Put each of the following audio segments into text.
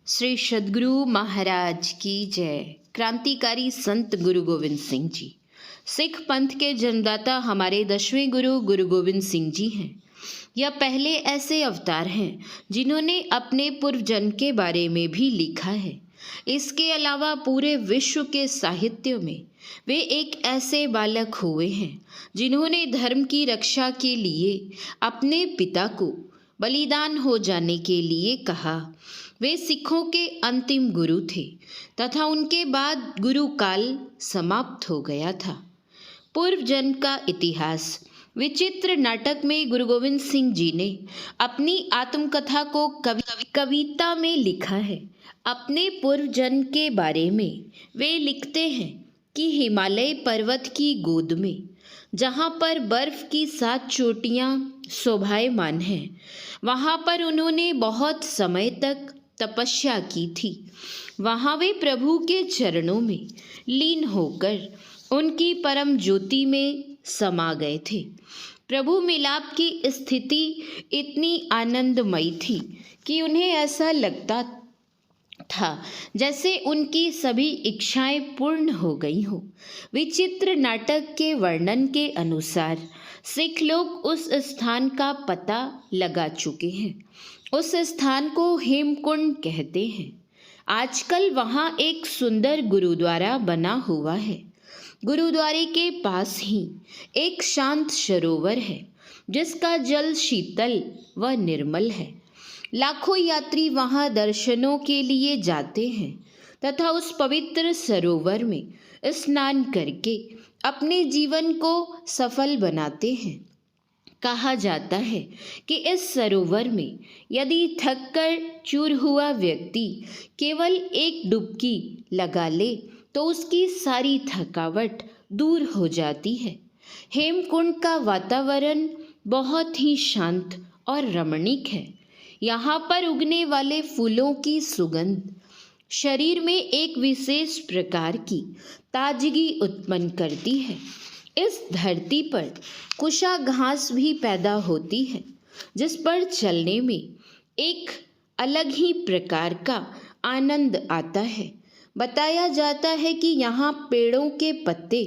श्री सद्गुरु महाराज की जय। क्रांतिकारी संत गुरु गोविंद सिंह जी सिख पंथ के जन्मदाता हमारे 10वें गुरु गुरु गोविंद सिंह जी हैं। यह पहले ऐसे अवतार हैं जिन्होंने अपने पूर्व जन्म के बारे में भी लिखा है। इसके अलावा पूरे विश्व के साहित्य में वे एक ऐसे बालक हुए हैं जिन्होंने धर्म की रक्षा के लिए अपने पिता को बलिदान हो जाने के लिए कहा। वे सिखों के अंतिम गुरु थे तथा उनके बाद गुरु काल समाप्त हो गया था। पूर्व जन्म का इतिहास विचित्र नाटक में गुरु गोविंद सिंह जी ने अपनी आत्मकथा को कविता में लिखा है। अपने पूर्व जन्म के बारे में वे लिखते हैं कि हिमालय पर्वत की गोद में जहाँ पर बर्फ की 7 चोटियाँ शोभायमान हैं, वहाँ पर उन्होंने बहुत समय तक तपस्या की थी। वहाँ वे प्रभु के चरणों में लीन होकर उनकी परम ज्योति में समा गए थे। प्रभु मिलाप की स्थिति इतनी आनंदमयी थी कि उन्हें ऐसा लगता था जैसे उनकी सभी इच्छाएं पूर्ण हो गई हो। विचित्र नाटक के वर्णन के अनुसार सिख लोग उस स्थान का पता लगा चुके हैं। उस स्थान को हेमकुंड कहते हैं। आजकल वहाँ एक सुंदर गुरुद्वारा बना हुआ है। गुरुद्वारे के पास ही एक शांत सरोवर है जिसका जल शीतल व निर्मल है। लाखों यात्री वहाँ दर्शनों के लिए जाते हैं तथा उस पवित्र सरोवर में स्नान करके अपने जीवन को सफल बनाते हैं। कहा जाता है कि इस सरोवर में यदि थककर चूर हुआ व्यक्ति केवल एक डुबकी लगा ले तो उसकी सारी थकावट दूर हो जाती है। हेमकुंड का वातावरण बहुत ही शांत और रमणीक है। यहाँ पर उगने वाले फूलों की सुगंध शरीर में एक विशेष प्रकार की ताजगी उत्पन्न करती है। इस धरती पर कुशा घास भी पैदा होती है जिस पर चलने में एक अलग ही प्रकार का आनंद आता है। बताया जाता है कि यहाँ पेड़ों के पत्ते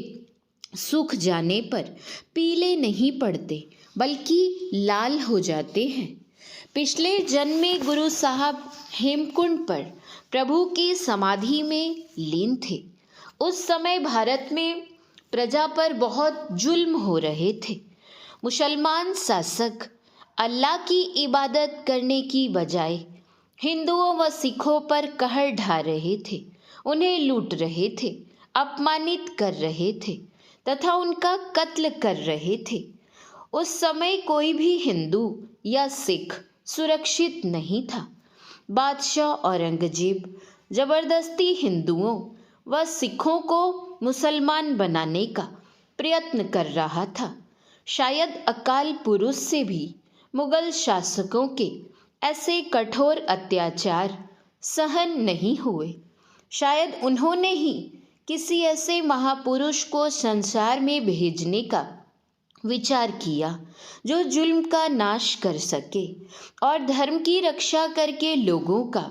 सूख जाने पर पीले नहीं पड़ते बल्कि लाल हो जाते हैं। पिछले जन्म में गुरु साहब हेमकुंड पर प्रभु की समाधि में लीन थे। उस समय भारत में प्रजा पर बहुत जुल्म हो रहे थे। मुसलमान शासक अल्लाह की इबादत करने की बजाय हिंदुओं व सिखों पर कहर ढा रहे थे, उन्हें लूट रहे थे, अपमानित कर रहे थे तथा उनका कत्ल कर रहे थे। उस समय कोई भी हिंदू या सिख सुरक्षित नहीं था। बादशाह औरंगजेब जबरदस्ती हिंदुओं व सिखों को मुसलमान बनाने का प्रयत्न कर रहा था। शायद अकाल पुरुष से भी मुगल शासकों के ऐसे कठोर अत्याचार सहन नहीं हुए। शायद उन्होंने ही किसी ऐसे महापुरुष को संसार में भेजने का विचार किया जो जुल्म का नाश कर सके और धर्म की रक्षा करके लोगों का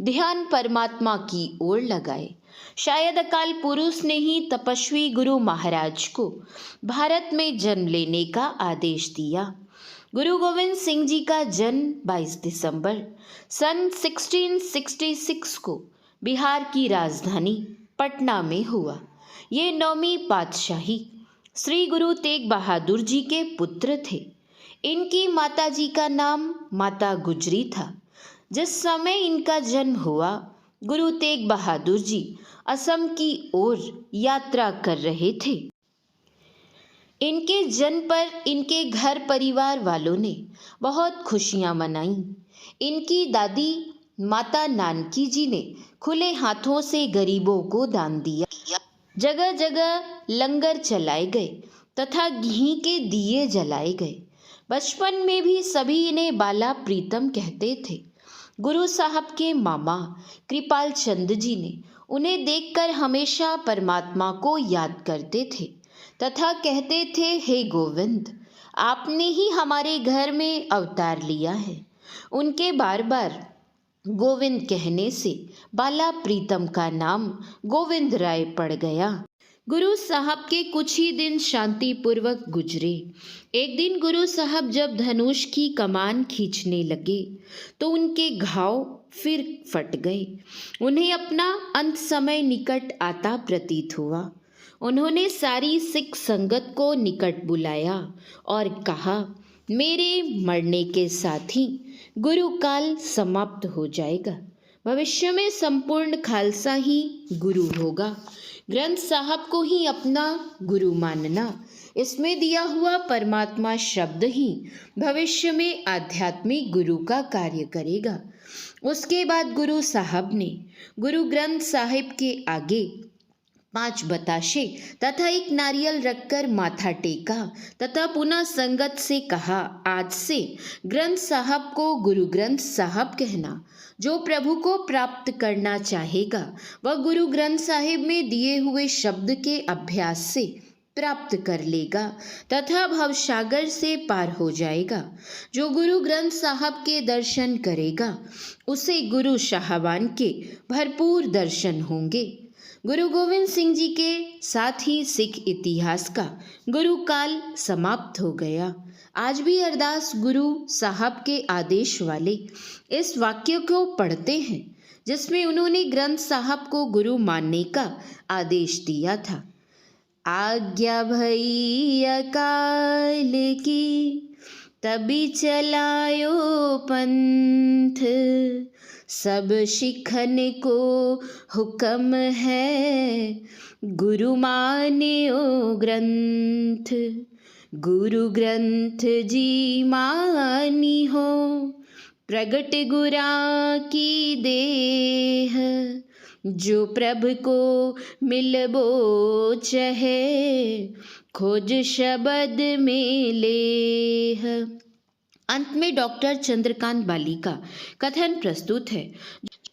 ध्यान परमात्मा की ओर लगाए। शायद अकाल पुरुष ने ही तपस्वी गुरु महाराज को भारत में जन्म लेने का आदेश दिया। गुरु गोविंद सिंह जी का जन्म 22 दिसंबर सन 1666 को बिहार की राजधानी पटना में हुआ। ये 9वीं पातशाही श्री गुरु तेग बहादुर जी के पुत्र थे। इनकी माता जी का नाम माता गुजरी था। जिस समय इनका जन्म हुआ गुरु तेग बहादुर जी असम की ओर यात्रा कर रहे थे। इनके जन्म पर इनके घर परिवार वालों ने बहुत खुशियां मनाई। इनकी दादी माता नानकी जी ने खुले हाथों से गरीबों को दान दिया। जगह जगह लंगर चलाए गए तथा घी के दिए जलाए गए। बचपन में भी सभी इन्हें बाला प्रीतम कहते थे। गुरु साहब के मामा कृपाल चंद जी ने उन्हें देखकर हमेशा परमात्मा को याद करते थे तथा कहते थे, हे गोविंद, आपने ही हमारे घर में अवतार लिया है। उनके बार बार गोविंद कहने से बाला प्रीतम का नाम गोविंद राय पड़ गया। गुरु साहब के कुछ ही दिन शांतिपूर्वक गुजरे। एक दिन गुरु साहब जब धनुष की कमान खींचने लगे तो उनके घाव फिर फट गए। उन्हें अपना अंत समय निकट आता प्रतीत हुआ। उन्होंने सारी सिख संगत को निकट बुलाया और कहा, मेरे मरने के साथ ही गुरु काल समाप्त हो जाएगा। भविष्य में संपूर्ण खालसा ही गुरु होगा। ग्रंथ साहब को ही अपना गुरु मानना, इसमें दिया हुआ परमात्मा शब्द ही भविष्य में आध्यात्मिक गुरु का कार्य करेगा। उसके बाद गुरु साहब ने गुरु ग्रंथ साहिब के आगे 5 बताशे तथा एक नारियल रखकर माथा टेका तथा पुनः संगत से कहा, आज से ग्रंथ साहब को गुरु ग्रंथ साहब कहना। जो प्रभु को प्राप्त करना चाहेगा वह गुरु ग्रंथ साहिब में दिए हुए शब्द के अभ्यास से प्राप्त कर लेगा तथा भवसागर से पार हो जाएगा। जो गुरु ग्रंथ साहब के दर्शन करेगा उसे गुरु साहबान के भरपूर दर्शन होंगे। गुरु गोविंद सिंह जी के साथ ही सिख इतिहास का गुरु काल समाप्त हो गया। आज भी अरदास गुरु साहब के आदेश वाले इस वाक्य को पढ़ते हैं जिसमें उन्होंने ग्रंथ साहब को गुरु मानने का आदेश दिया था। आज्ञा भई अकाल की तभी चलायो पंथ, सब शिखन को हुक्म है गुरु मान्यो ग्रंथ। गुरु ग्रंथ जी मानी हो प्रगट गुरा की देह, जो प्रभु को मिलबो चहे खोज शब्द में लेह। अंत में डॉक्टर चंद्रकांत बाली का कथन प्रस्तुत है।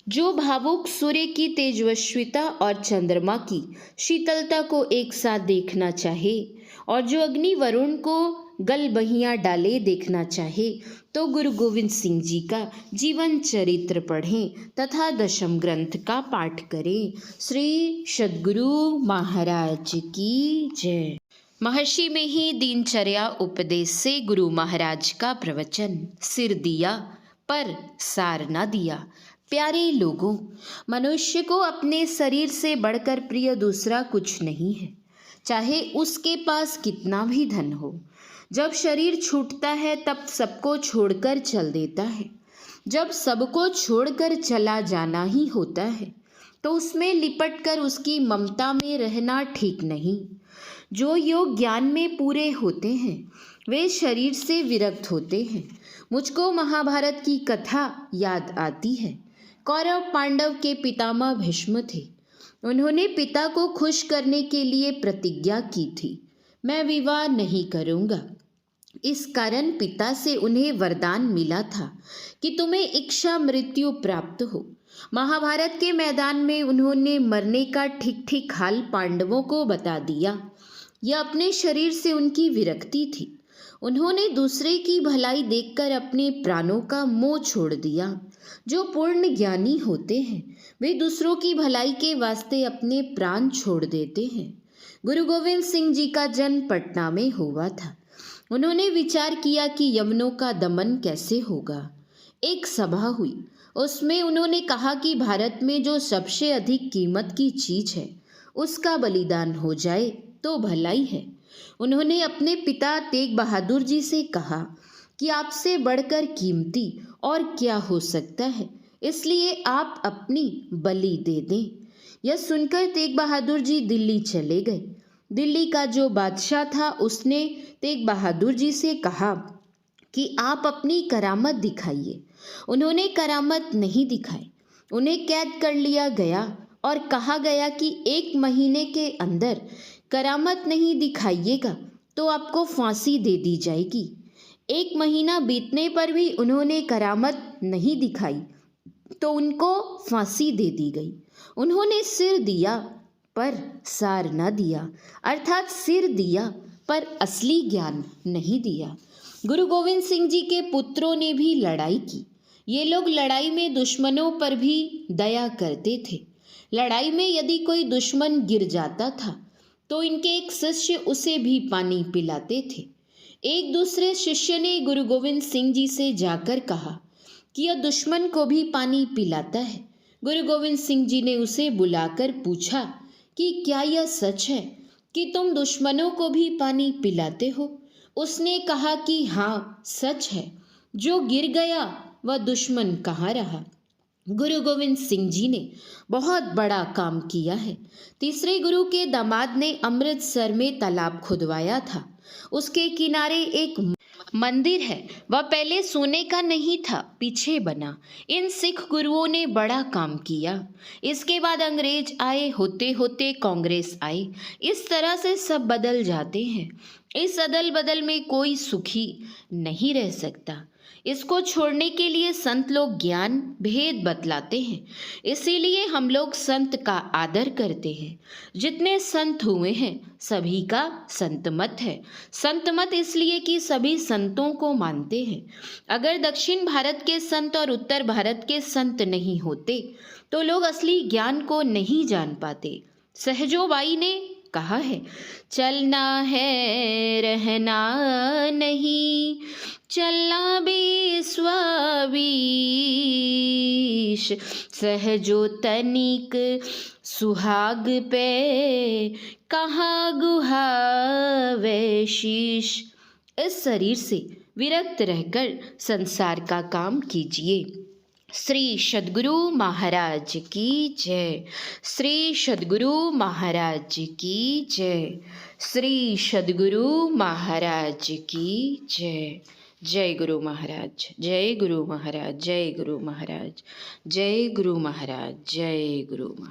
जो भावुक सूर्य की तेजस्विता और चंद्रमा की शीतलता को एक साथ देखना चाहे और जो अग्नि वरुण को गल बहियां डाले देखना चाहे तो गुरु गोविंद सिंह जी का जीवन चरित्र पढ़ें तथा दशम ग्रंथ का पाठ करें। श्री सद्गुरु महाराज की जय। महर्षि में ही दिनचर्या उपदेश से गुरु महाराज का प्रवचन। सिर दिया पर सार न दिया। प्यारे लोगों, मनुष्य को अपने शरीर से बढ़कर प्रिय दूसरा कुछ नहीं है, चाहे उसके पास कितना भी धन हो। जब शरीर छूटता है तब सबको छोड़कर चल देता है। जब सबको छोड़कर चला जाना ही होता है तो उसमें लिपटकर उसकी ममता में रहना ठीक नहीं। जो योग ज्ञान में पूरे होते हैं वे शरीर से विरक्त होते हैं। मुझको महाभारत की कथा याद आती है। कौरव पांडव के पितामह भीष्म थे। उन्होंने पिता को खुश करने के लिए प्रतिज्ञा की थी, मैं विवाह नहीं करूँगा। इस कारण पिता से उन्हें वरदान मिला था कि तुम्हें इच्छा मृत्यु प्राप्त हो। महाभारत के मैदान में उन्होंने मरने का ठीक ठीक हाल पांडवों को बता दिया। यह अपने शरीर से उनकी विरक्ति थी। उन्होंने दूसरे की भलाई देखकर अपने प्राणों का मोह छोड़ दिया। जो पूर्ण ज्ञानी होते हैं वे दूसरों की भलाई के वास्ते अपने प्राण छोड़ देते हैं। गुरु गोविंद सिंह जी का जन्म पटना में हुआ था। उन्होंने विचार किया कि यवनों का दमन कैसे होगा। एक सभा हुई, उसमें उन्होंने कहा कि भारत में जो सबसे अधिक कीमत की चीज है उसका बलिदान हो जाए तो भलाई है। उन्होंने अपने पिता तेग बहादुर जी से कहा कि आपसे बढ़कर कीमती और क्या हो सकता है, इसलिए आप अपनी बलि दे दें। यह सुनकर तेग बहादुर जी दिल्ली चले गए। दिल्ली का जो बादशाह था उसने तेग बहादुर जी से कहा कि आप अपनी करामत दिखाइए। उन्होंने करामत नहीं दिखाई। उन्हें कैद कर लिया गया और कहा गया कि 1 महीने के अंदर करामत नहीं दिखाइएगा तो आपको फांसी दे दी जाएगी। 1 महीना बीतने पर भी उन्होंने करामत नहीं दिखाई तो उनको फांसी दे दी गई। उन्होंने सिर दिया पर सार न दिया, अर्थात सिर दिया पर असली ज्ञान नहीं दिया। गुरु गोविंद सिंह जी के पुत्रों ने भी लड़ाई की। ये लोग लड़ाई में दुश्मनों पर भी दया करते थे। लड़ाई में यदि कोई दुश्मन गिर जाता था तो इनके एक शिष्य उसे भी पानी पिलाते थे। एक दूसरे शिष्य ने गुरु गोविंद सिंह जी से जाकर कहा कि यह दुश्मन को भी पानी पिलाता है। गुरु गोविंद सिंह जी ने उसे बुलाकर पूछा कि क्या यह सच है कि तुम दुश्मनों को भी पानी पिलाते हो? उसने कहा कि हाँ, सच है। जो गिर गया वह दुश्मन कहाँ रहा। गुरु गोविंद सिंह जी ने बहुत बड़ा काम किया है। तीसरे गुरु के दामाद ने अमृतसर में तालाब खुदवाया था। उसके किनारे एक मंदिर है, वह पहले सोने का नहीं था, पीछे बना। इन सिख गुरुओं ने बड़ा काम किया। इसके बाद अंग्रेज आए, होते होते कांग्रेस आई। इस तरह से सब बदल जाते हैं। इस अदल बदल में कोई सुखी नहीं रह सकता। इसको छोड़ने के लिए संत लोग ज्ञान भेद बतलाते हैं। इसीलिए हम लोग संत का आदर करते हैं। जितने संत हुए हैं सभी का संत मत है। संत मत इसलिए कि सभी संतों को मानते हैं। अगर दक्षिण भारत के संत और उत्तर भारत के संत नहीं होते तो लोग असली ज्ञान को नहीं जान पाते। सहजोबाई ने कहा है, चलना है रहना नहीं, चलना भी स्वावीश, सहजो तनिक सुहाग पे, कहाँ गुहावे शीश। इस शरीर से विरक्त रहकर संसार का काम कीजिए। श्री सद्गुरु महाराज की जय। श्री सद्गुरु महाराज की जय। श्री सद्गुरु महाराज की जय। जय गुरु महाराज, जय गुरु महाराज, जय गुरु महाराज, जय गुरु महाराज, जय गुरु महाराज।